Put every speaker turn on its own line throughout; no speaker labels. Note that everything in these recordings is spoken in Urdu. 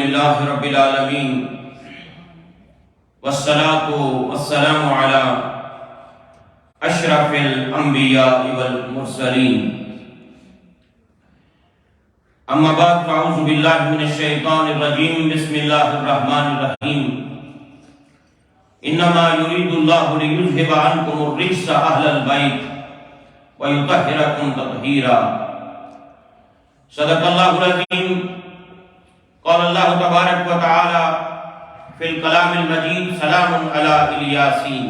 للہ رب العالمین والصلاة والسلام علی اشرف الانبیاء والمرسلین اما بعد فاعوذ باللہ من الشیطان الرجیم بسم اللہ الرحمن الرحیم انما یرید اللہ لیذہب عنکم الرجس اہل البیت ویطہرکم تطہیرا صدق اللہ العظیم قال اللہ تبارک و تعالی فی الکلام المجید سلام علی الیاسین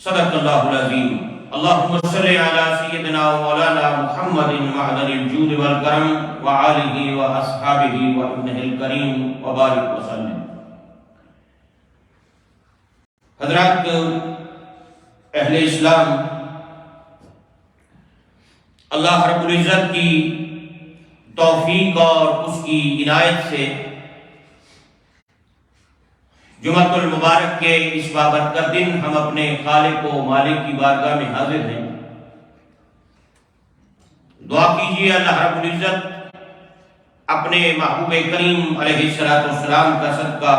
صدق اللہ العظیم اللہم صلی علی سیدنا و مولانا محمد معدن الجود والکرم وآلہ و اصحابہ و ابنہ الکریم و بارک وسلم۔ حضرات اہل اسلام، اللہ رب العزت کی توفیق اور اس کی عنایت سے جمعۃ المبارک کے اس بابرکت دن ہم اپنے خالق و مالک کی بارگاہ میں حاضر ہیں۔ دعا کیجیے اللہ رب العزت اپنے محبوب کریم علیہ السلام کا صدقہ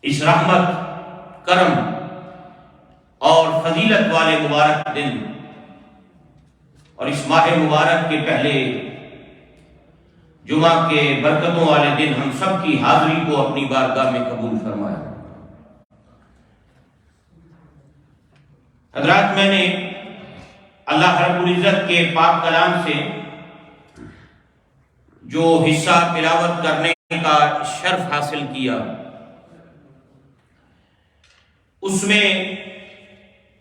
اس رحمت، کرم اور فضیلت والے مبارک دن اور اس ماہ مبارک کے پہلے جمعہ کے برکتوں والے دن ہم سب کی حاضری کو اپنی بارگاہ میں قبول فرمائے۔ حضرات، میں نے اللہ رب العزت کے پاک کلام سے جو حصہ تلاوت کرنے کا شرف حاصل کیا، اس میں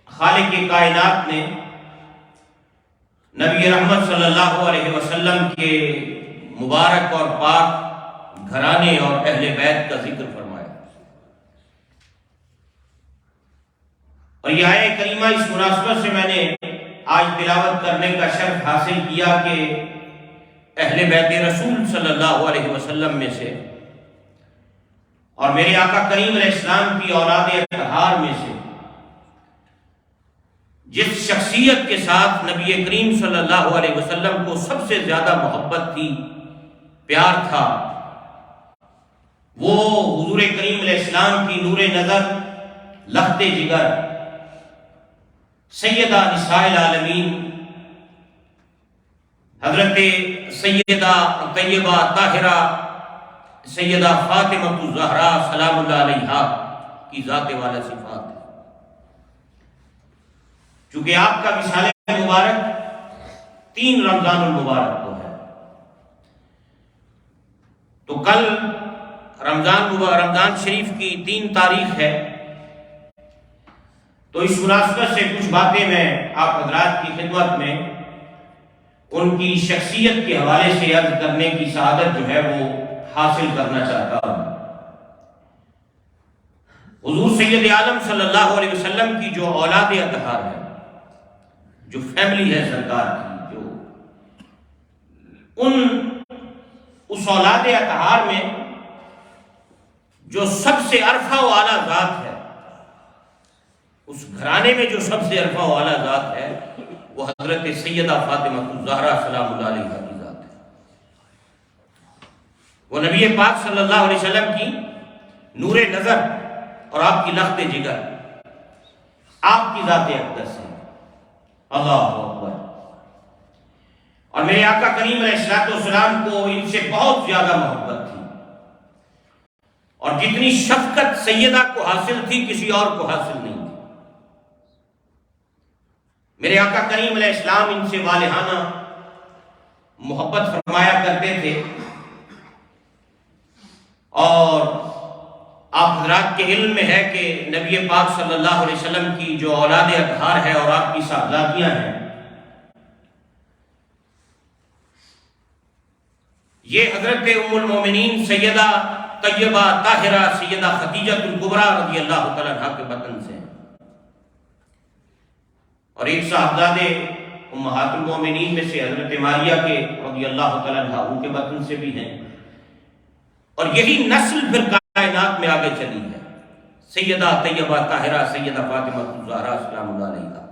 خالق کائنات نے نبی رحمت صلی اللہ علیہ وسلم کے مبارک اور پاک گھرانے اور اہل بیت کا ذکر فرمایا، اور یہ آیہ کریمہ اس مناسبت سے میں نے آج تلاوت کرنے کا شرف حاصل کیا کہ اہل بیت رسول صلی اللہ علیہ وسلم میں سے اور میرے آقا کریم علیہ السلام کی اولاد اطہار میں سے جس شخصیت کے ساتھ نبی کریم صلی اللہ علیہ وسلم کو سب سے زیادہ محبت تھی، پیار تھا، وہ حضور کریم علیہ السلام کی نور نظر، لخت جگر، سیدہ نساء العالمین حضرت سیدہ طیبہ طاہرہ سیدہ فاطمہ الزہرا سلام اللہ علیہا کی ذات والا صفات ہے۔ چونکہ آپ کا وصال مبارک 3 رمضان المبارک کو ہے، تو کل رمضان شریف کی 3 تاریخ ہے، تو اس مناسبت سے کچھ باتیں میں آپ حضرات کی خدمت میں ان کی شخصیت کے حوالے سے عرض کرنے کی سعادت جو ہے وہ حاصل کرنا چاہتا ہوں۔ حضور سید عالم صلی اللہ علیہ وسلم کی جو اولاد اطہار ہے، جو فیملی ہے سرکار کی، جو اس اولاد اطہار میں جو سب سے عرفہ و اعلیٰ ذات ہے، اس گھرانے میں جو سب سے عرفہ و اعلیٰ ذات ہے، وہ حضرت سیدہ فاطمہ الزہرا سلام اللہ علیہا کی ذات ہے۔ وہ نبی پاک صلی اللہ علیہ وسلم کی نور نظر اور آپ کی لخت جگر، آپ کی ذات اقدس ہے۔ اللہ اکبر۔ اور میرے آقا کریم علیہ السلام کو ان سے بہت زیادہ محبت تھی، اور جتنی شفقت سیدہ کو حاصل تھی کسی اور کو حاصل نہیں تھی۔ میرے آقا کریم علیہ السلام ان سے والہانہ محبت فرمایا کرتے تھے، اور آپ حضرات کے علم میں ہے کہ نبی پاک صلی اللہ علیہ وسلم کی جو اولاد اطہار ہے اور آپ کی صاحبزادیاں ہیں، یہ حضرت ام المومنین سیدہ طیبہ طاہرہ سیدہ خدیجہ الکبریٰ رضی اللہ تعالیٰ عنہا کے بطن سے ہیں، اور ایک صاحبزادے امہات المومنین میں سے حضرت ماریہ کے رضی اللہ تعالیٰ عنہا ان کے بطن سے بھی ہیں، اور یہی نسل پھر کائنات میں آگے چلی ہے، سیدہ طیبہ طاہرہ سیدہ فاطمہ الزہرا سلام اللہ علیہا۔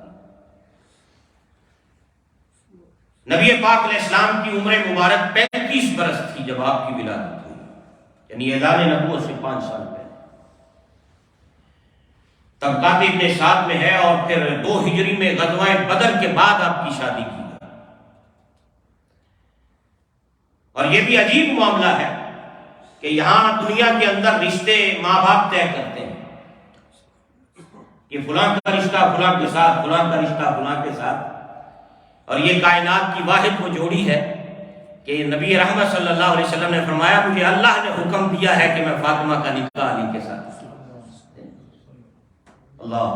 نبی پاک علیہ السلام کی عمر مبارک 35 برس تھی، جب آپ کی ولادت ہوئی، یعنی اعلان نبوت سے 5 سال پہلے۔ طبقات ابن سعد میں ہے، اور پھر 2 ہجری میں غزوہ بدر کے بعد آپ کی شادی کی گئی۔ اور یہ بھی عجیب معاملہ ہے کہ یہاں دنیا کے اندر رشتے ماں باپ طے کرتے ہیں کہ فلاں کا رشتہ فلاں کے ساتھ، فلاں کا رشتہ فلاں کے ساتھ، اور یہ کائنات کی واحد وہ جوڑی ہے کہ نبی رحمت صلی اللہ علیہ وسلم نے فرمایا مجھے اللہ نے حکم دیا ہے کہ میں فاطمہ کا نکاح علی کے ساتھ۔ اللہ،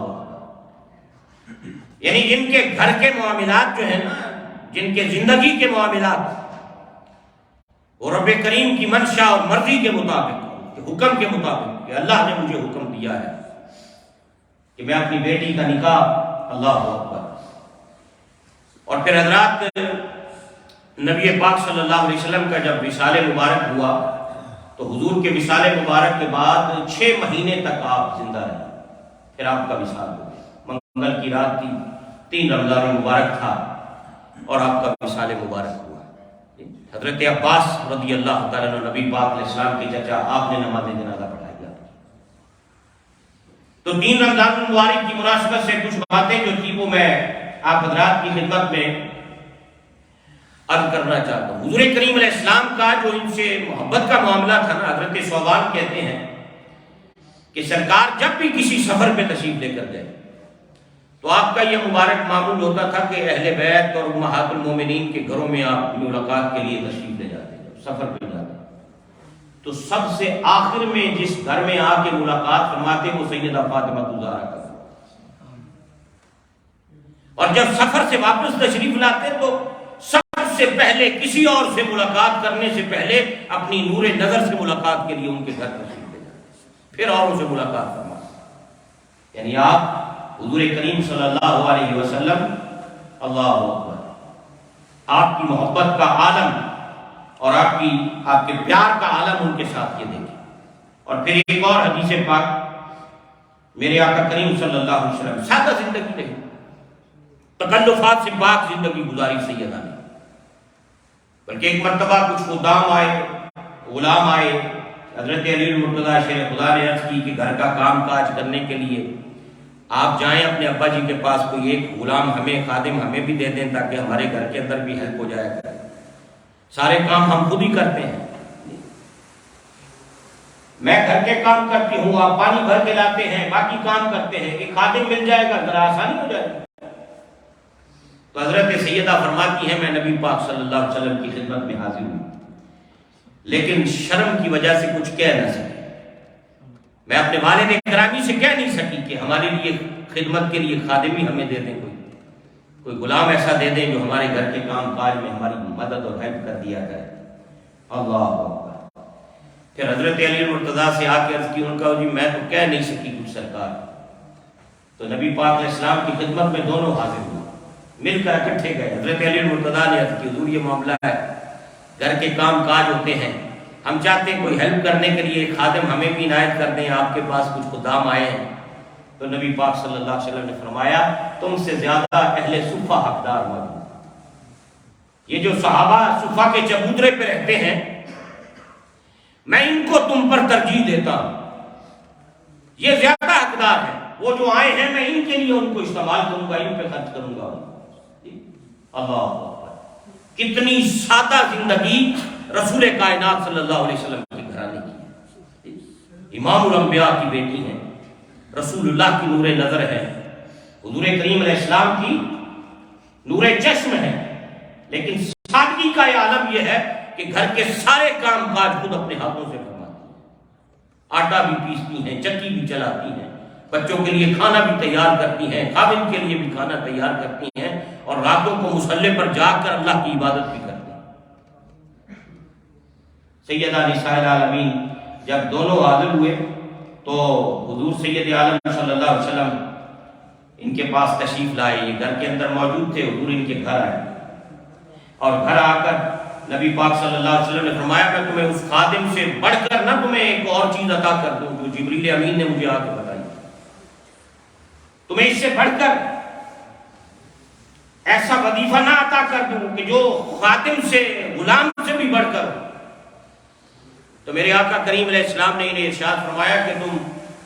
یعنی جن کے گھر کے معاملات جو ہیں نا، جن کے زندگی کے معاملات، وہ رب کریم کی منشا اور مرضی کے مطابق، حکم کے مطابق، کہ اللہ نے مجھے حکم دیا ہے کہ میں اپنی بیٹی کا نکاح، اللہ اکبر۔ اور پھر حضرات نبی پاک صلی اللہ علیہ وسلم کا جب وصال مبارک ہوا تو حضور کے وصال مبارک کے بعد 6 مہینے تک آپ زندہ رہے، پھر آپ کا وصال ہو گیا۔ منگل کی رات تھی، 3 رمضان مبارک تھا، اور آپ کا وصال مبارک ہوا۔ حضرت عباس رضی اللہ تعالیٰ عنہ، نبی پاک علیہ السلام کے چچا، آپ نے نماز جنازہ پڑھائی۔ تو 3 رمضان مبارک کی مناسبت سے کچھ باتیں جو تھی وہ میں آپ حضرات کی خدمت میں عرض کرنا چاہتا ہوں۔ حضور کریم علیہ السلام کا جو ان سے محبت کا معاملہ تھا نا، حضرت ثوبان کہتے ہیں کہ سرکار جب بھی کسی سفر پہ تشریف لے کر گئے تو آپ کا یہ مبارک معمول ہوتا تھا کہ اہل بیت اور امہات المومنین کے گھروں میں آپ ملاقات کے لیے تشریف لے جاتے، جب سفر پہ جاتے تو سب سے آخر میں جس گھر میں آ کے ملاقات فرماتے وہ سیدہ فاطمہ الزہرا کا، اور جب سفر سے واپس تشریف لاتے تو سب سے پہلے کسی اور سے ملاقات کرنے سے پہلے اپنی نور نظر سے ملاقات کے لیے ان کے گھر تشریف لے جاتے، پھر اوروں سے ملاقات فرماتے۔ یعنی آپ حضور کریم صلی اللہ علیہ وسلم، اللہ اکبر، آپ کی محبت کا عالم اور آپ کے پیار کا عالم ان کے ساتھ یہ دیکھیں۔ اور پھر ایک اور حدیث پاک، میرے آقا کریم صلی اللہ علیہ وسلم سادہ زندگی نہیں، تکلفات سے پاک زندگی گزاری سیدہ نے، بلکہ ایک مرتبہ کچھ خدام آئے، غلام آئے، حضرت علی المرتضیٰ شیر خدا نے عرض کی کہ گھر کا کام کاج کرنے کے لیے آپ جائیں اپنے ابا جی کے پاس، کوئی ایک غلام ہمیں، خادم ہمیں بھی دے دیں تاکہ ہمارے گھر کے اندر بھی ہیلپ ہو جائے گا، سارے کام ہم خود ہی کرتے ہیں، میں گھر کے کام کرتی ہوں، آپ پانی بھر کے لاتے ہیں، باقی کام کرتے ہیں، ایک خادم مل جائے گا ذرا آسانی ہو جائے گی۔ تو حضرت سیدہ فرماتی ہے میں نبی پاک صلی اللہ علیہ وسلم کی خدمت میں حاضر ہوں، لیکن شرم کی وجہ سے کچھ کہہ نہ سکی، میں اپنے والد گرامی سے کہہ نہیں سکی کہ ہمارے لیے خدمت کے لیے خادمی ہمیں دے دیں، کوئی غلام ایسا دے دیں جو ہمارے گھر کے کام کاج میں ہماری مدد اور ہیلپ کر دیا جائے۔ اللہ اکبر۔ پھر حضرت علی المرتضیٰ سے آ کے عرض کی، ان کا جی میں تو کہہ نہیں سکی کچھ سرکار۔ تو نبی پاک علیہ السلام کی خدمت میں دونوں حاضر ہوئے، مل کر اکٹھے گئے۔ حضرت علی المرتضیٰ نے عرض کی حضور یہ معاملہ ہے، گھر کے کام کاج ہوتے ہیں، ہم چاہتے ہیں کوئی ہیلپ کرنے کے لیے خادم ہمیں بھی عنایت کر دیں، آپ کے پاس کچھ خدام آئے ہیں۔ تو نبی پاک صلی اللہ علیہ وسلم نے فرمایا تم سے زیادہ اہل صفہ حقدار موجود، یہ جو صحابہ صفہ کے چبوترے پہ رہتے ہیں میں ان کو تم پر ترجیح دیتا ہوں، یہ زیادہ حقدار ہیں، وہ جو آئے ہیں میں ان کے لیے ان کو استعمال کروں گا، ان پہ خرچ کروں گا۔ اللہ اکبر، کتنی سادہ زندگی رسول کائنات صلی اللہ علیہ وسلم کی گھرانے کی، امام الانبیاء کی بیٹی ہیں، رسول اللہ کی نور نظر ہے، حضور کریم علیہ السلام کی نور چشم ہے، لیکن سادگی کا یہ عالم یہ ہے کہ گھر کے سارے کام کاج خود اپنے ہاتھوں سے فرماتی ہیں، آٹا بھی پیستی ہیں، چکی بھی چلاتی ہیں، بچوں کے لیے کھانا بھی تیار کرتی ہیں، خادم کے لیے بھی کھانا تیار کرتی ہیں، اور راتوں کو مصلے پر جا کر اللہ کی عبادت بھی کرتی ہیں۔ سیدہ نساء العالمین جب دونوں حاضر ہوئے تو حضور سید عالم صلی اللہ علیہ وسلم ان کے پاس تشریف لائے، یہ گھر کے اندر موجود تھے، حضور ان کے گھر آئے، اور گھر آ کر نبی پاک صلی اللہ علیہ وسلم نے فرمایا میں تمہیں اس خادم سے بڑھ کر نہ تمہیں ایک اور چیز عطا کر دوں جو جبریل امین نے مجھے آ کے بتائی، تمہیں اس سے بڑھ کر ایسا وظیفہ نہ عطا کر دوں کہ جو خادم سے، غلام سے بھی بڑھ کر، تو میرے آقا کریم علیہ السلام نے انہیں ارشاد فرمایا کہ تم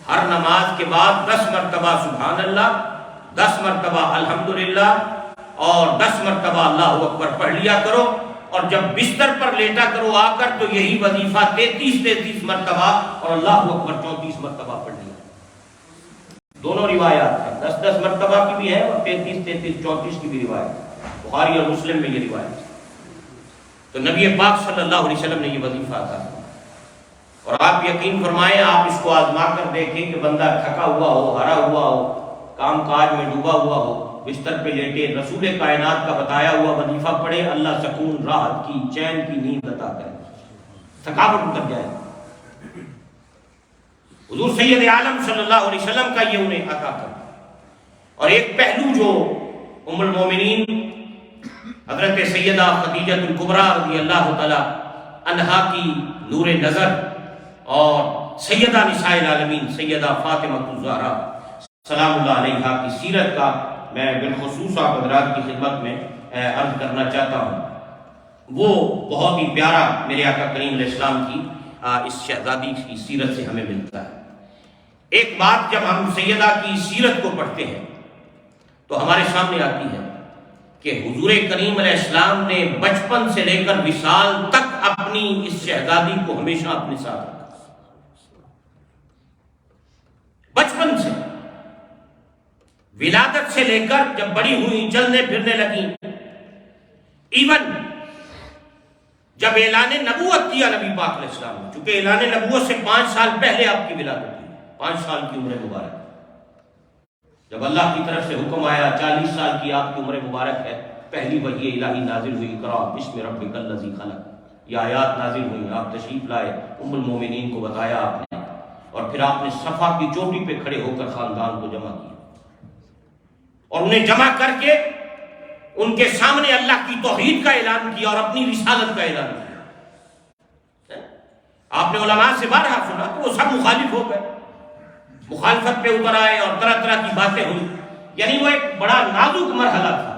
ہر نماز کے بعد 10 مرتبہ سبحان اللہ، 10 مرتبہ الحمدللہ اور 10 مرتبہ اللہ اکبر پڑھ لیا کرو، اور جب بستر پر لیٹا کرو آ کر تو یہی وظیفہ 33 مرتبہ اور اللہ اکبر 34 مرتبہ پڑھ لیا۔ دونوں روایات ہیں، 10 مرتبہ کی بھی ہے اور 33 34 کی بھی روایت، بخاری اور مسلم میں یہ روایت ہے۔ تو نبی پاک صلی اللہ علیہ وسلم نے یہ وظیفہ عطا کیا، اور آپ یقین فرمائیں، آپ اس کو آزما کر دیکھیں کہ بندہ تھکا ہوا ہو، ہرا ہوا ہو، کام کاج میں ڈوبا ہوا ہو، بستر پہ لیٹے رسول کائنات کا بتایا ہوا وظیفہ پڑھے، اللہ سکون، راحت کی، چین کی نیند عطا کرے، تھکاوٹ اتر جائے۔ حضور سید عالم صلی اللہ علیہ وسلم کا یہ انہیں عطا کر۔ اور ایک پہلو جو ام المومنین حضرت سیدہ خدیجہ الکبریٰ رضی اللہ تعالی عنہا کی نور نظر اور سیدہ نساء العالمین سیدہ فاطمہ الزہرا سلام اللہ علیہا کی سیرت کا میں بالخصوص آپ حضرات کی خدمت میں عرض کرنا چاہتا ہوں۔ وہ بہت ہی پیارا میرے آقا کریم علیہ السلام کی اس شہزادی کی سیرت سے ہمیں ملتا ہے۔ ایک بات جب ہم سیدہ کی سیرت کو پڑھتے ہیں تو ہمارے سامنے آتی ہے کہ حضور کریم علیہ السلام نے بچپن سے لے کر وصال تک اپنی اس شہزادی کو ہمیشہ اپنے ساتھ رکھا۔ بچپن سے، ولادت سے لے کر جب بڑی ہوئی، چلنے پھرنے لگی، ایون جب اعلان نبوت کیا نبی پاک علیہ السلام نے، چونکہ اعلان نبوت سے 5 سال پہلے آپ کی ولادت ہوئی، 5 سال کی عمر مبارک، جب اللہ کی طرف سے حکم آیا 40 سال کی آپ کی عمر مبارک ہے، پہلی وحی الہی نازل ہوئی، اقرأ بسم ربک الذی خلق، یہ آیات نازل ہوئی، آپ تشریف لائے، ام المومنین کو بتایا آپ نے، اور پھر آپ نے صفا کی چوٹی پہ کھڑے ہو کر خاندان کو جمع کیا، اور انہیں جمع کر کے ان کے سامنے اللہ کی توحید کا اعلان کیا اور اپنی رسالت کا اعلان کیا۔ آپ نے علماء سے بارہا سنا تو وہ سب مخالف ہو گئے، مخالفت پہ اتر آئے اور طرح طرح کی باتیں ہوئی، یعنی وہ ایک بڑا نازک مرحلہ تھا،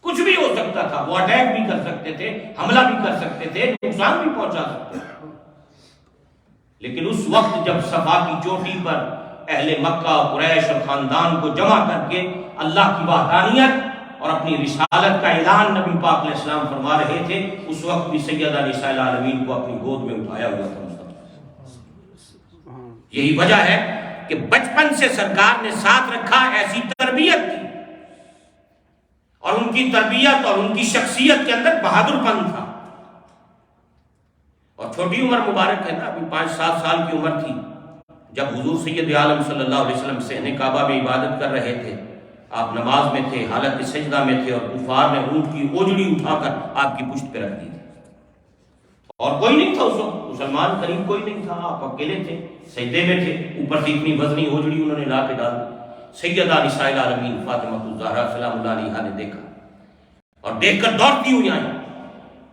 کچھ بھی ہو سکتا تھا، وہ اٹیک بھی کر سکتے تھے، حملہ بھی کر سکتے تھے، نقصان بھی پہنچا سکتے تھے۔ لیکن اس وقت جب صفا کی چوٹی پر اہل مکہ، قریش اور خاندان کو جمع کر کے اللہ کی وحدانیت اور اپنی رسالت کا اعلان نبی پاک علیہ السلام فرما رہے تھے، اس وقت بھی سیدہ نساء العالمین کو اپنی گود میں اٹھایا ہوا تھا۔ یہی وجہ ہے کہ بچپن سے سرکار نے ساتھ رکھا، ایسی تربیت کی، اور ان کی تربیت اور ان کی شخصیت کے اندر بہادر پن تھا۔ اور چھوٹی عمر مبارک ہے نا، ابھی 5-7 سال کی عمر تھی جب حضور سید عالم صلی اللہ علیہ وسلم صحن کعبہ میں عبادت کر رہے تھے، آپ نماز میں تھے، حالت سجدہ میں تھے، اور کفار نے اونٹ کی اوجڑی اٹھا کر آپ کی پشت پہ رکھ دی تھی، اور کوئی نہیں تھا اس وقت، مسلمان قریب کوئی نہیں تھا، آپ اکیلے تھے، سجدے میں تھے، اوپر سے اتنی وزنی اوجڑی انہوں نے لا کے ڈال دی۔ سیدہ نساء العالمین فاطمہ الزہرا سلام اللہ علیہا نے دیکھا، اور دیکھ کر دوڑتی ہوئی آئیں،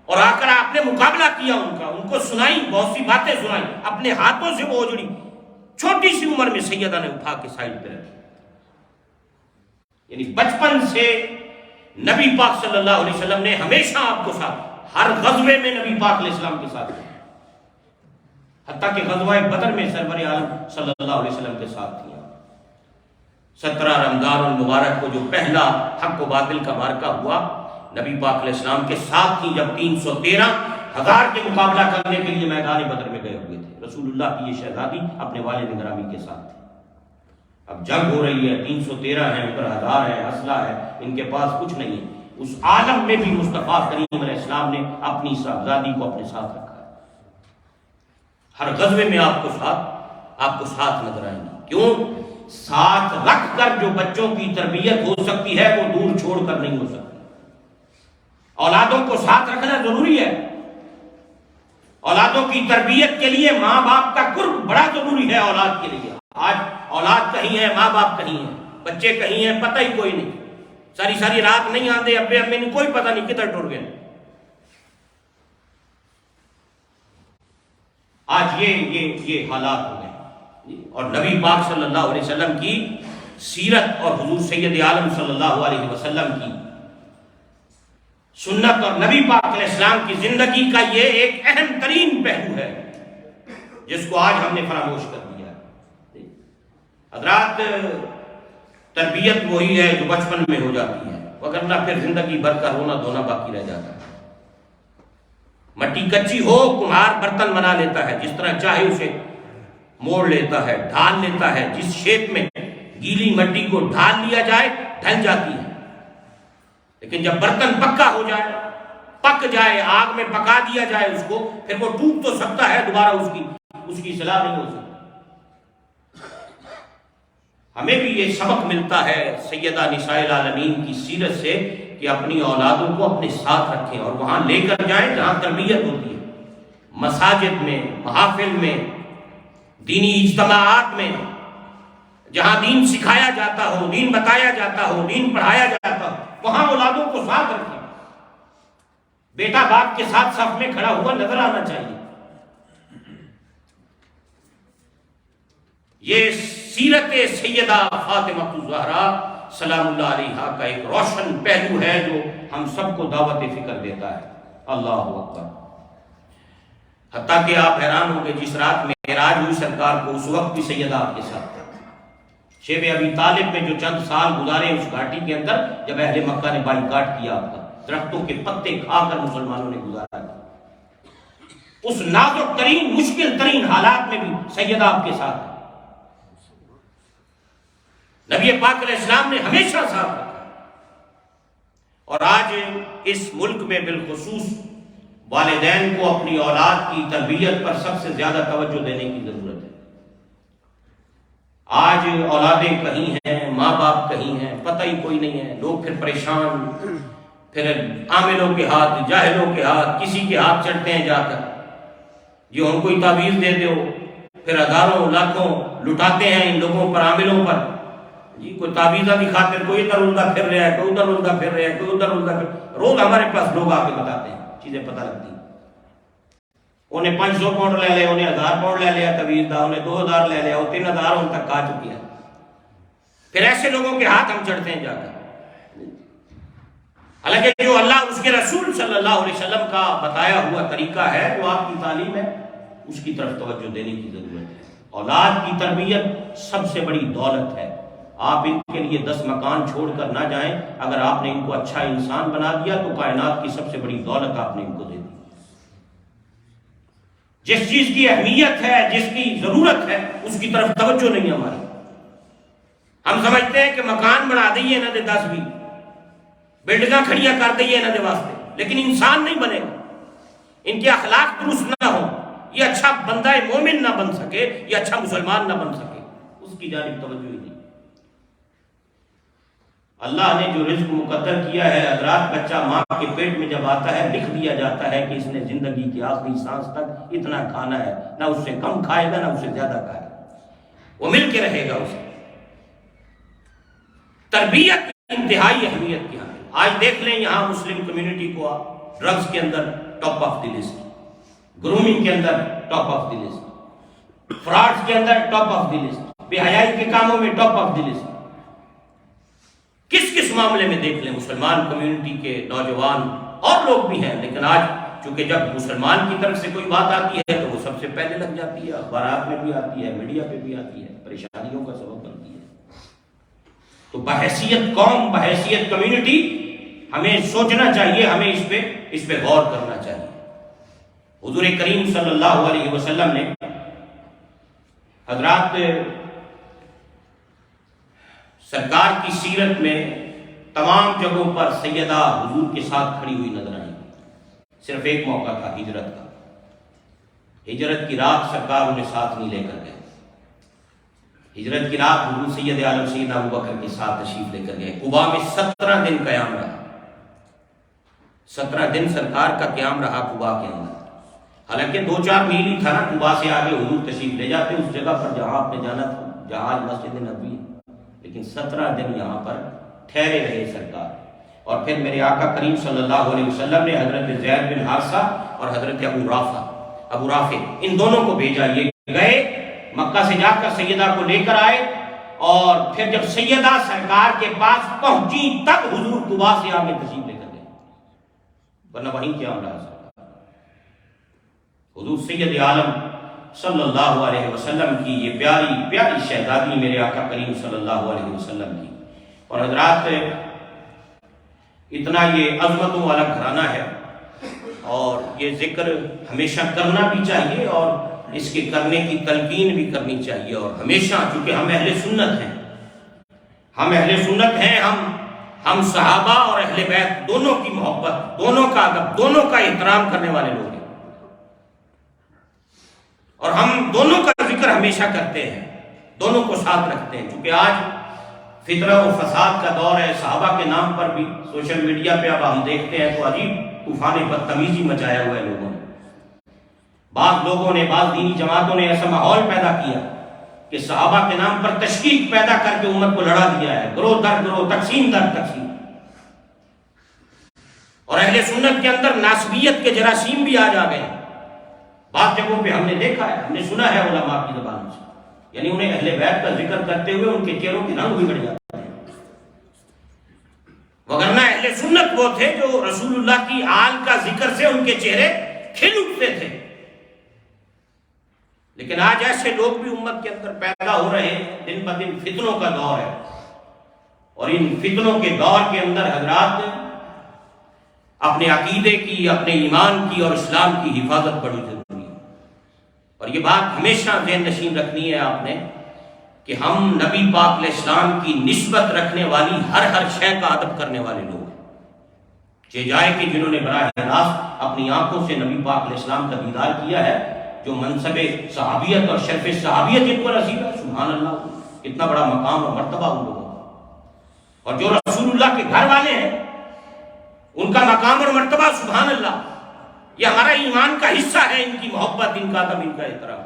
اور آ کر آپ نے مقابلہ کیا ان کا، ان کو سنائی، بہت سی باتیں سنائی، اپنے ہاتھوں سے وہ اوجڑی چھوٹی سی عمر میں سیدہ نے اٹھا کے سائڈ پہ رکھی۔ یعنی بچپن سے نبی پاک صلی اللہ علیہ وسلم نے ہمیشہ آپ کو ساتھ، ہر غزوے میں نبی پاک علیہ السلام کے ساتھ، حتیٰ کہ غزوہ بدر میں سرور عالم صلی اللہ علیہ وسلم کے ساتھ تھی۔ 17 رمضان المبارک کو جو پہلا حق و باطل کا معرکہ ہوا، نبی پاک علیہ السلام کے ساتھ تھی، جب 313,000 کے مقابلہ کرنے کے لیے میدان بدر میں گئے ہوئے تھے، رسول اللہ کی یہ شہزادی اپنے والد گرامی کے ساتھ تھی۔ اب جنگ ہو رہی ہے، 313 ہیں، ادھر 1000 ہے، اسلحہ ہے، ان کے پاس کچھ نہیں ہے، اس عالم میں بھی مصطفیٰ کریم علیہ السلام نے اپنی شہزادی کو اپنے ساتھ رکھا ہے۔ ہر غزوے میں آپ کو ساتھ نظر آئیں گی۔ کیوں؟ ساتھ رکھ کر جو بچوں کی تربیت ہو سکتی ہے وہ دور چھوڑ کر نہیں ہو سکتی۔ اولادوں کو ساتھ رکھنا ضروری ہے، اولادوں کی تربیت کے لیے ماں باپ کا قرب بڑا ضروری ہے اولاد کے لیے۔ آج اولاد کہیں ہے، ماں باپ کہیں ہیں، بچے کہیں ہیں، پتہ ہی کوئی نہیں، ساری رات نہیں آتے، ابے امی نے کوئی پتہ نہیں کدھر ٹر گئے۔ آج یہ حالات ہو گئے، اور نبی پاک صلی اللہ علیہ وسلم کی سیرت اور حضور سید عالم صلی اللہ علیہ وسلم کی سنت اور نبی پاک علیہ السلام کی زندگی کا یہ ایک اہم ترین پہلو ہے جس کو آج ہم نے فراموش کر دیا. حضرات تربیت وہی ہے جو بچپن میں ہو جاتی ہے، وگرنہ پھر زندگی بھر کا رونا دھونا باقی رہ جاتا ہے. مٹی کچی ہو، کمہار برتن بنا لیتا ہے، جس طرح چاہے اسے موڑ لیتا ہے، ڈھال لیتا ہے. جس شیپ میں گیلی مٹی کو ڈھال لیا جائے ڈھل جاتی ہے، لیکن جب برتن پکا ہو جائے، پک جائے، آگ میں پکا دیا جائے اس کو، پھر وہ ٹوٹ تو سکتا ہے، دوبارہ اس کی اصلاح نہیں ہو سکتی. ہمیں بھی یہ سبق ملتا ہے سیدہ نساء العالمین کی سیرت سے کہ اپنی اولادوں کو اپنے ساتھ رکھیں اور وہاں لے کر جائیں جہاں تربیت ہوتی ہے، مساجد میں، محافل میں، دینی اجتماعات میں، جہاں دین سکھایا جاتا ہو، دین بتایا جاتا ہو، دین پڑھایا جاتا ہو، وہاں اولادوں کو ساتھ رکھیں. بیٹا باپ کے ساتھ صف میں کھڑا ہوا نظر آنا چاہیے. یہ سیرت سیدہ فاطمہ الزہرا سلام اللہ علیہا کا ایک روشن پہلو ہے جو ہم سب کو دعوت فکر دیتا ہے. اللہ اکبر. حتیٰ کہ آپ حیران ہوں گے، جس رات معراج ہوئی سرکار کو، اس وقت بھی سیدہ آپ کے ساتھ تھا. شیب ابی طالب میں جو چند سال گزارے اس گھاٹی کے اندر، جب اہل مکہ نے بائیکاٹ کیا آپ کا، درختوں کے پتے کھا کر مسلمانوں نے گزارا، اس نازک ترین مشکل ترین حالات میں بھی سیدہ آپ کے ساتھ. نبی پاک علیہ السلام نے ہمیشہ ساتھ رکھا. اور آج اس ملک میں بالخصوص والدین کو اپنی اولاد کی تربیت پر سب سے زیادہ توجہ دینے کی ضرورت ہے. آج اولادیں کہیں ہیں، ماں باپ کہیں ہیں، پتہ ہی کوئی نہیں ہے. لوگ پھر پریشان، پھر عاملوں کے ہاتھ، جاہلوں کے ہاتھ، کسی کے ہاتھ چڑھتے ہیں جا کر، جو ہم کوئی تعویذ دے دو، پھر ہزاروں لاکھوں لٹاتے ہیں ان لوگوں پر، عاملوں پر. جی کوئی تعویذہ کی خاطر کوئی ادھر الٹا پھر رہا ہے، کوئی ادھر الٹا پھر رہا ہے، کوئی ادھر الٹا پھر. روز ہمارے پاس لوگ آ کے بتاتے ہیں، چیزیں پتہ لگتی ہیں. انہیں 500 پاؤنڈ لے لیا، انہیں 1000 پاؤنڈ لے لیا تعویذ دا، انہیں 2000 لے لیا، وہ 3000 ان تک کھا چکی ہے. پھر ایسے لوگوں کے ہاتھ ہم چڑھتے ہیں جا کر. حالانکہ جو اللہ اور اس کے رسول صلی اللہ علیہ وسلم کا بتایا ہوا طریقہ ہے، جو آپ کی تعلیم ہے، اس کی طرف توجہ دینے کی ضرورت ہے. اولاد کی تربیت سب سے بڑی دولت ہے. آپ ان کے لیے 10 مکان چھوڑ کر نہ جائیں، اگر آپ نے ان کو اچھا انسان بنا دیا تو کائنات کی سب سے بڑی دولت آپ نے ان کو دے دی. جس چیز کی اہمیت ہے، جس کی ضرورت ہے، اس کی طرف توجہ نہیں ہماری. ہم سمجھتے ہیں کہ مکان بنا دئیے نہ دے 10 بھی، بلڈنگاں کھڑیاں کر دئیے نہ دے واسطے، لیکن انسان نہیں بنے گا. ان کے اخلاق درست نہ ہو، یہ اچھا بندہ مومن نہ بن سکے، یہ اچھا مسلمان نہ بن سکے، اس کی جانب توجہ ہی نہیں. اللہ نے جو رزق مقدر کیا ہے حضرات، بچہ ماں کے پیٹ میں جب آتا ہے لکھ دیا جاتا ہے کہ اس نے زندگی کی آخری سانس تک اتنا کھانا ہے، نہ اس سے کم کھائے گا نہ اس سے زیادہ کھائے گا، وہ مل کے رہے گا اسے. تربیت انتہائی اہمیت کی حامل. آج دیکھ لیں یہاں مسلم کمیونٹی کو، ڈرگز کے اندر top of the list, grooming کے اندر top of the list, frauds کے اندر ٹاپ آف دی لسٹ، بے حیائی کے کاموں میں ٹاپ آف دی لسٹ. کس کس معاملے میں دیکھ لیں مسلمان کمیونٹی کے نوجوان اور لوگ بھی ہیں. لیکن آج چونکہ جب مسلمان کی طرف سے کوئی بات آتی ہے تو وہ سب سے پہلے لگ جاتی ہے، اخبارات میں بھی آتی ہے، میڈیا پہ بھی آتی ہے، پریشانیوں کا سبب بنتی ہے. تو بحیثیت قوم، بحیثیت کمیونٹی ہمیں سوچنا چاہیے، ہمیں اس پہ غور کرنا چاہیے. حضور کریم صلی اللہ علیہ وسلم نے حضرات سرکار کی سیرت میں تمام جگہوں پر سیدہ حضور کے ساتھ کھڑی ہوئی نظر آئی. صرف ایک موقع تھا ہجرت کا. ہجرت کی رات سرکار انہیں ساتھ نہیں لے کر گئے. ہجرت کی رات حضور سید عالم سیدنا ابوبکر کے ساتھ تشریف لے کر گئے. قباء میں 17 دن قیام رہا. 17 دن سرکار کا قیام رہا قباء کے اندر. حالانکہ 2-4 میل ہی تھا نا قباء سے آگے حضور تشریف لے جاتے اس جگہ پر جہاں آپ نے جانا تھا، جہاں مسجد نبوی. لیکن 17 دن یہاں پر ٹھہرے رہے سرکار. اور پھر میرے آقا کریم صلی اللہ علیہ وسلم نے حضرت زید بن حارثہ اور حضرت ابو رافع ان دونوں کو بھیجا. یہ گئے مکہ سے جا کر سیدہ کو لے کر آئے، اور پھر جب سیدہ سرکار کے پاس پہنچی تب حضور قباء سے آگے تشریف لے کر گئے. ورنہ وہیں کیا ہم رہا سکتا۔ حضور سید عالم صلی اللہ علیہ وسلم کی یہ پیاری پیاری شہزادی میرے آقا کریم صلی اللہ علیہ وسلم کی، اور حضرات اتنا یہ عظمتوں والا گھرانہ ہے، اور یہ ذکر ہمیشہ کرنا بھی چاہیے اور اس کے کرنے کی تلقین بھی کرنی چاہیے، اور ہمیشہ چونکہ ہم اہل سنت ہیں، ہم صحابہ اور اہل بیت دونوں کی محبت، دونوں کا ادب، دونوں کا احترام کرنے والے لوگ ہیں، اور ہم دونوں کا ذکر ہمیشہ کرتے ہیں، دونوں کو ساتھ رکھتے ہیں۔ چونکہ آج فتنہ و فساد کا دور ہے، صحابہ کے نام پر بھی سوشل میڈیا پہ اب ہم دیکھتے ہیں تو عجیب طوفان بدتمیزی مچایا ہوا ہے لوگوں نے۔ بعض لوگوں نے، بعض دینی جماعتوں نے ایسا ماحول پیدا کیا کہ صحابہ کے نام پر تشکیک پیدا کر کے امت کو لڑا دیا ہے، گروہ در گروہ، تقسیم در تقسیم، اور اہل سنت کے اندر ناسبیت کے جراثیم بھی آج آ گئے ہیں۔ بعض جگہوں پہ ہم نے دیکھا ہے، ہم نے سنا ہے علماء کی زبان سے، یعنی انہیں اہل بیت کا ذکر کرتے ہوئے ان کے چہروں کے رنگ بگڑ جاتے ہیں، وگرنہ اہل سنت وہ تھے جو رسول اللہ کی آل کا ذکر سے ان کے چہرے کھل اٹھتے تھے۔ لیکن آج ایسے لوگ بھی امت کے اندر پیدا ہو رہے ہیں، دن بہ دن فتنوں کا دور ہے، اور ان فتنوں کے دور کے اندر حضرات اپنے عقیدے کی، اپنے ایمان کی اور اسلام کی حفاظت بڑی ضروری ہے، اور یہ بات ہمیشہ ذہن نشین رکھنی ہے آپ نے کہ ہم نبی پاک علیہ السلام کی نسبت رکھنے والی ہر شے کا ادب کرنے والے لوگ ہیں۔ یہ جائے کہ جنہوں نے براہ راست اپنی آنکھوں سے نبی پاک علیہ السلام کا دیدار کیا ہے، جو منصب صحابیت اور شرف صحابیت جن کو نصیب ہے، سبحان اللہ، کتنا بڑا مقام اور مرتبہ ان لوگوں کا، اور جو رسول اللہ کے گھر والے ہیں ان کا مقام اور مرتبہ سبحان اللہ، یہ ہمارا ایمان کا حصہ ہے، ان کی محبت، ان کا ادب، ان کا احترام۔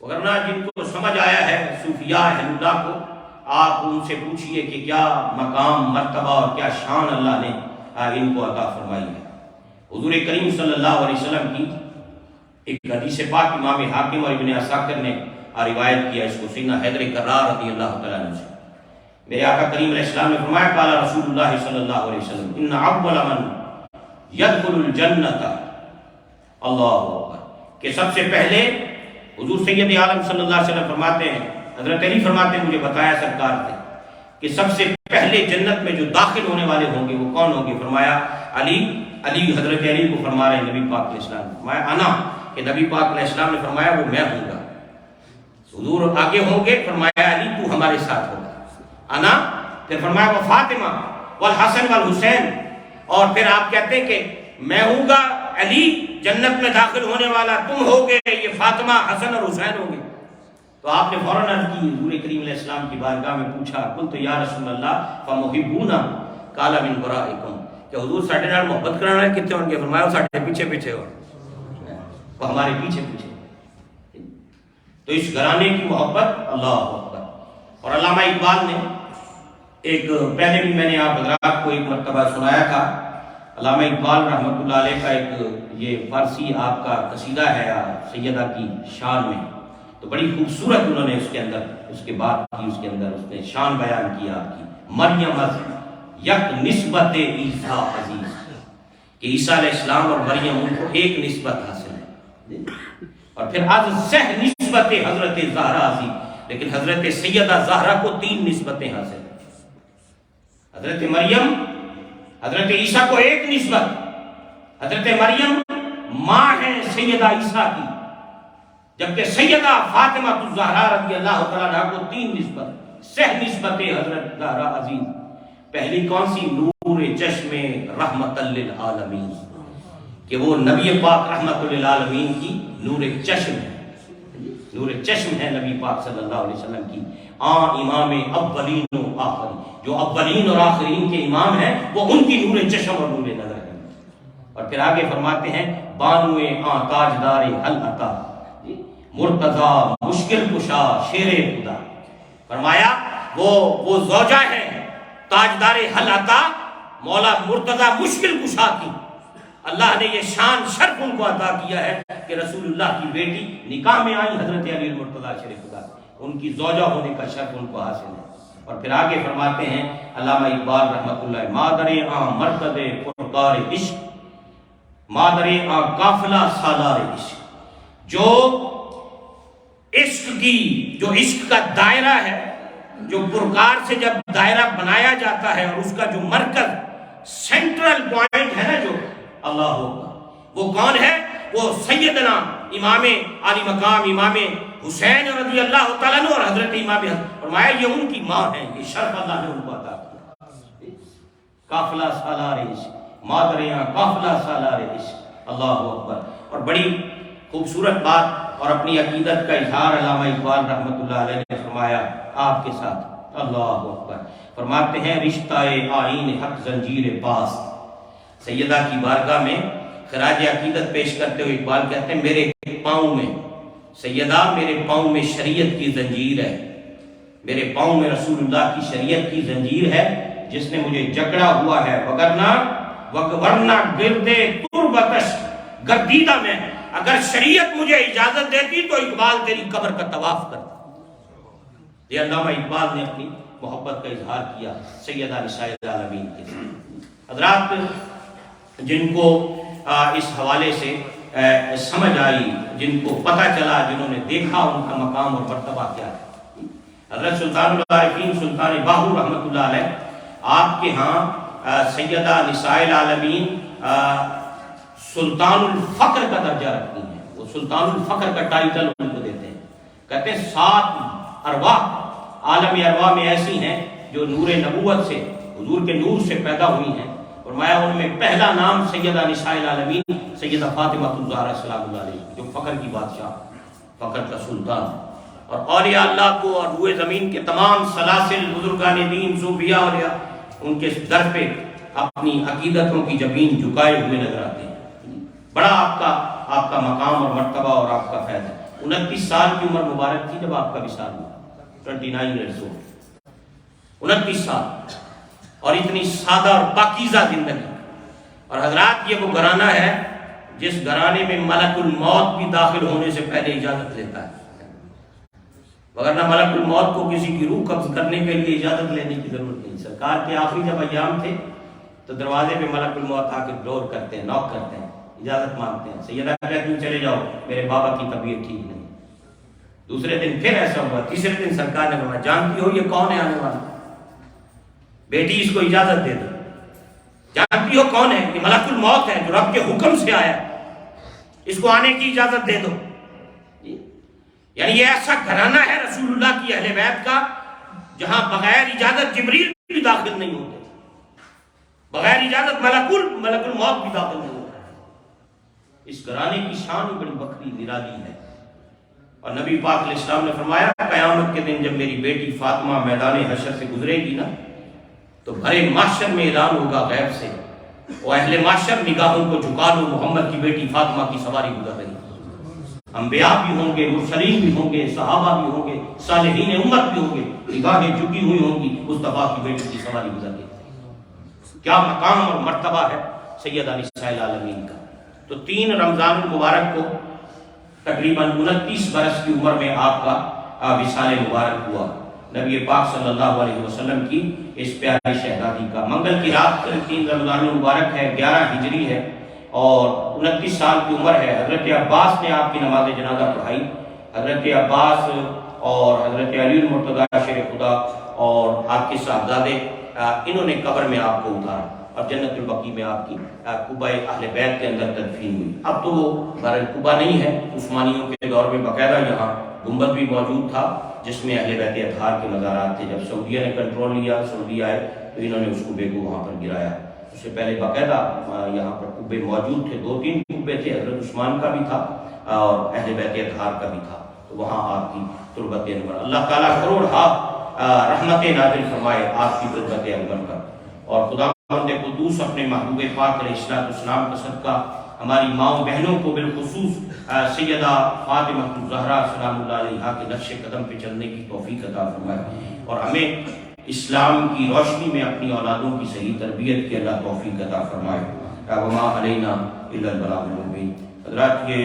ورنہ جن کو سمجھ آیا ہے صوفیاء اہل اللہ کو، آپ ان سے پوچھئے کہ کیا مقام، مرتبہ اور کیا شان اللہ نے ان کو عطا فرمائی ہے۔ حضور کریم صلی اللہ علیہ وسلم کی ایک حدیث پاک امام حاکم اور ابن عساکر نے روایت کیا، اس کو سیدنا حیدر کرار رضی اللہ تعالیٰ عنہ سے، میرے آقا کریم علیہ السلام نے فرمایا، قال رسول اللہ صلی اللہ علیہ وسلم، ان اول من يدخل الجنت، اللہ اکبر، کہ سب سے پہلے حضور سید عالم صلی اللہ علیہ وسلم فرماتے ہیں، حضرت علی فرماتے ہیں، مجھے بتایا سرکار نے کہ سب سے پہلے جنت میں جو داخل ہونے والے ہوں گے وہ کون ہوں گے؟ فرمایا علی حضرت علی کو فرما رہے ہیں نبی پاک علیہ السلام، فرمایا انا، کہ نبی پاک علیہ السلام نے فرمایا وہ میں ہوں گا۔ حضور آگے ہوں گے، فرمایا علی تو ہمارے ساتھ ہوگا، انا، پھر فرمایا وہ فاطمہ والحسن والحسین، اور پھر آپ کہتے ہیں کہ میں ہوں گا علی جنت میں داخل ہونے والا، تم ہوگے یہ فاطمہ، حسن اور حسین ہوں گے۔ تو آپ نے فوراً عرض کی، حضور کریم علیہ السلام کی بارگاہ میں پوچھا، قلت یا رسول اللہ فمحبونا قال من ورائکم، کہ حضور ساڈے نال محبت کرانا ہے، کتنے ہوں گے؟ فرمایا وہ ساڈے پیچھے پیچھے ہو، وہ ہمارے پیچھے پیچھے۔ تو اس گھرانے کی محبت، اللہ اکبر۔ اور علامہ اقبال نے ایک، پہلے بھی میں نے آپ حضرات کو ایک مرتبہ سنایا تھا، علامہ اقبال رحمۃ اللہ علیہ کا ایک یہ فارسی آپ کا قصیدہ ہے سیدہ کی شان میں، تو بڑی خوبصورت انہوں نے اس کے اندر اس کے بات کی، اس کے اندر اس نے شان بیان کی آپ کی، مریم از یک نسبت عیسیٰ عزیز، کہ عیسیٰ علیہ السلام اور مریم ان کو ایک نسبت حاصل ہے، اور پھر از سہ نسبت حضرت زہرا عزیز، لیکن حضرت سیدہ زہرا کو 3 نسبتیں حاصل ہیں، حضرت مریم، حضرت عیسیٰ کو ایک نسبت، حضرت مریم ماں ہے سیدہ عیسیٰ کی، جبکہ سیدہ فاطمہ الزہرا رضی اللہ تعالیٰ عنہ کو 3 نسبت، سہ نسبت حضرت زہرا عزیز۔ پہلی کون سی؟ نور چشم رحمت للعالمین، کہ وہ نبی پاک رحمت للعالمین کی نور چشم ہے، نور چشم ہے نبی پاک صلی اللہ علیہ وسلم کی، امام اولین و آخرین، جو اولین اور آخرین کے امام ہیں، وہ ان کی نور چشم اور نور نظر ہے۔ اور پھر آگے فرماتے ہیں، بانو تاجدار حل عطا، مرتضی مشکل کشا شیر خدا، فرمایا وہ زوجہ ہے تاجدار حل عطا، مولا مرتضی مشکل کشا کی، اللہ نے یہ شان شرف ان کو عطا کیا ہے کہ رسول اللہ کی بیٹی نکاح میں آئی حضرت علی المرتضی شیر خدا، ان کی زوجہ ہونے کا شرف ان کو حاصل ہے۔ اور پھر آگے فرماتے ہیں علامہ اقبال رحمۃ اللہ، مادر مرتضی پرکار عشق، مادر آ قافلہ سالار عشق، جو عشق کا دائرہ ہے، جو پرکار سے جب دائرہ بنایا جاتا ہے اور اس کا جو مرکز سینٹرل پوائنٹ ہے نا، جو اللہ وہ کون ہے؟ وہ سیدنا امام علی مقام امام حسین رضی اللہ تعالیٰ عنہ اور حضرت امام حسن، فرمایا یہ ان کی ماں ہے، یہ شرف اللہ نے ان کو عطا کیا۔ قافلہ سالار عشق، مادریاں قافلہ سالار عشق، اللہ اکبر۔ اور بڑی خوبصورت بات اور اپنی عقیدت کا اظہار علامہ اقبال رحمۃ اللہ علیہ نے فرمایا آپ کے ساتھ، اللہ اکبر۔ فرماتے ہیں رشتہ آئین حق زنجیر پاس، سیدہ کی بارگاہ میں خراج عقیدت پیش کرتے ہوئے اقبال کہتے ہیں میرے پاؤں میں سیدہ، میرے پاؤں میں شریعت کی زنجیر ہے، میرے پاؤں میں رسول اللہ کی شریعت کی زنجیر ہے جس نے مجھے جکڑا ہوا ہے، ورنہ گردے تربتش گردیدہ میں، اگر شریعت مجھے اجازت دیتی تو اقبال تیری قبر کا طواف کرتا۔ یہ علامہ اقبال نے اپنی محبت کا اظہار کیا سیدہ نساء العالمین کے ساتھ۔ حضرات جن کو اس حوالے سے سمجھ آئی، جن کو پتہ چلا، جنہوں نے دیکھا ان کا مقام اور مرتبہ کیا ہے، حضرت سلطان العارفین سلطان باہو رحمۃ اللہ علیہ آپ کے ہاں سیدہ نساء العالمین سلطان الفقر کا درجہ رکھتی ہیں، وہ سلطان الفقر کا ٹائٹل ان کو دیتے ہیں، کہتے ہیں 7 ارواح عالم ارواح میں ایسی ہیں جو نور نبوت سے، حضور کے نور سے پیدا ہوئی ہیں۔ فرمایا ان میں پہلا نام سیدہ نساء العالمین سیدہ فاطمہ الزہرا سلام اللہ علیہ، جو فقر کی بادشاہ، فقر کا سلطان، اور اولیاء اللہ کو اور روئے زمین کے تمام سلاسل بزرگان دین صوفیاء اور ان کے در پہ اپنی عقیدتوں کی جبین جھکائے ہوئے نظر آتے ہیں۔ بڑا آپ کا مقام اور مرتبہ اور آپ کا فیض ہے۔ 29 سال کی عمر مبارک تھی جب آپ کا وصال ہوا، 29 ایئرز اولڈ، 29 سال، اور اتنی سادہ اور پاکیزہ زندگی۔ اور حضرات یہ وہ گھرانہ ہے جس گھرانے میں ملک الموت بھی داخل ہونے سے پہلے اجازت لیتا ہے، وگرنہ ملک الموت کو کسی کی روح قبض کرنے کے لیے اجازت لینے کی ضرورت نہیں۔ سرکار کے آخری جب ایام تھے تو دروازے پہ ملک الموت آ کے ڈور کرتے ہیں، نوک کرتے ہیں، اجازت مانگتے ہیں، سیدہ کہتی ہوں چلے جاؤ، میرے بابا کی طبیعت ٹھیک نہیں۔ دوسرے دن پھر ایسا ہوا، تیسرے دن سرکار نے فرمایا جانتی ہو یہ کون ہے آنے والا؟ بیٹی اس کو اجازت دے دو۔ جانتی ہو کون ہے؟ یہ ملک الموت ہے جو رب کے حکم سے آیا، اس کو آنے کی اجازت دے دو۔ یعنی یہ ایسا گھرانہ ہے رسول اللہ کی اہل بیت کا جہاں بغیر اجازت جبریل بھی داخل نہیں ہوتے، بغیر اجازت ملک الموت بھی داخل نہیں ہوتا۔ اس گھرانے کی شان ہی بڑی بکری نرالی ہے۔ اور نبی پاک علیہ السلام نے فرمایا قیامت کے دن جب میری بیٹی فاطمہ میدان حشر سے گزرے گی نا تو بھرے معاشر میں اعلان ہوگا غیب سے، وہ اہل معاشر نگاہوں کو جھکا لو، محمد کی بیٹی فاطمہ کی سواری گزر رہی ہے۔ انبیاء بھی ہوں گے، مرسلین بھی ہوں گے، صحابہ بھی ہوں گے، صالحین امت بھی ہوں گے، نگاہیں جھکی ہوئی ہوں گی، مصطفیٰ کی بیٹی کی سواری گزر رہی۔ کیا مقام اور مرتبہ ہے سیدہ نساء العالمین کا۔ تو 3 رمضان المبارک کو تقریباً 29 برس کی عمر میں آپ کا وصال مبارک ہوا۔ نبی پاک صلی اللہ علیہ وسلم کی اس پیاری شہزادی کا منگل کی رات 3 رمضان المبارک ہے، 11 ہجری ہے اور 29 سال کی عمر ہے۔ حضرت عباس نے آپ کی نماز جنازہ پڑھائی۔ حضرت عباس اور حضرت علی المرتضیٰ شیر خدا اور آپ کے صاحبزادے انہوں نے قبر میں آپ کو اتارا اور جنت البقیع میں آپ کی قبہ اہل بیت کے اندر تدفین ہوئی۔ اب تو وہ بہر قبہ نہیں ہے، عثمانیوں کے دور میں باقاعدہ یہاں گنبد بھی موجود تھا جس میں اہل بیت اطہار کے مزارات تھے۔ جب سعودیہ نے کنٹرول لیا، سعودی آئے تو انہوں نے اس قبے کو وہاں پر گرایا۔ اس سے پہلے باقاعدہ یہاں پر قبے موجود تھے، 2-3 قبے تھے، حضرت عثمان کا بھی تھا اور اہل بیت اطہار کا بھی تھا، تو وہاں آپ کی تربت انور اللہ تعالیٰ کروڑ رحمت نازل فرمائے آپ کی تربت انور پر۔ اور خدا قدوس اپنے محبوب پاک علیہ السلام کا صدقہ ہماری ماؤں بہنوں کو بالخصوص سیدہ فاطمہ الزہرا سلام اللہ علیہا کے نقش قدم پہ چلنے کی توفیق عطا فرمائے اور ہمیں اسلام کی روشنی میں اپنی اولادوں کی صحیح تربیت کی اللہ توفیق عطا فرمائے۔ وما علینا الا البلاغ المبین۔ حضرات یہ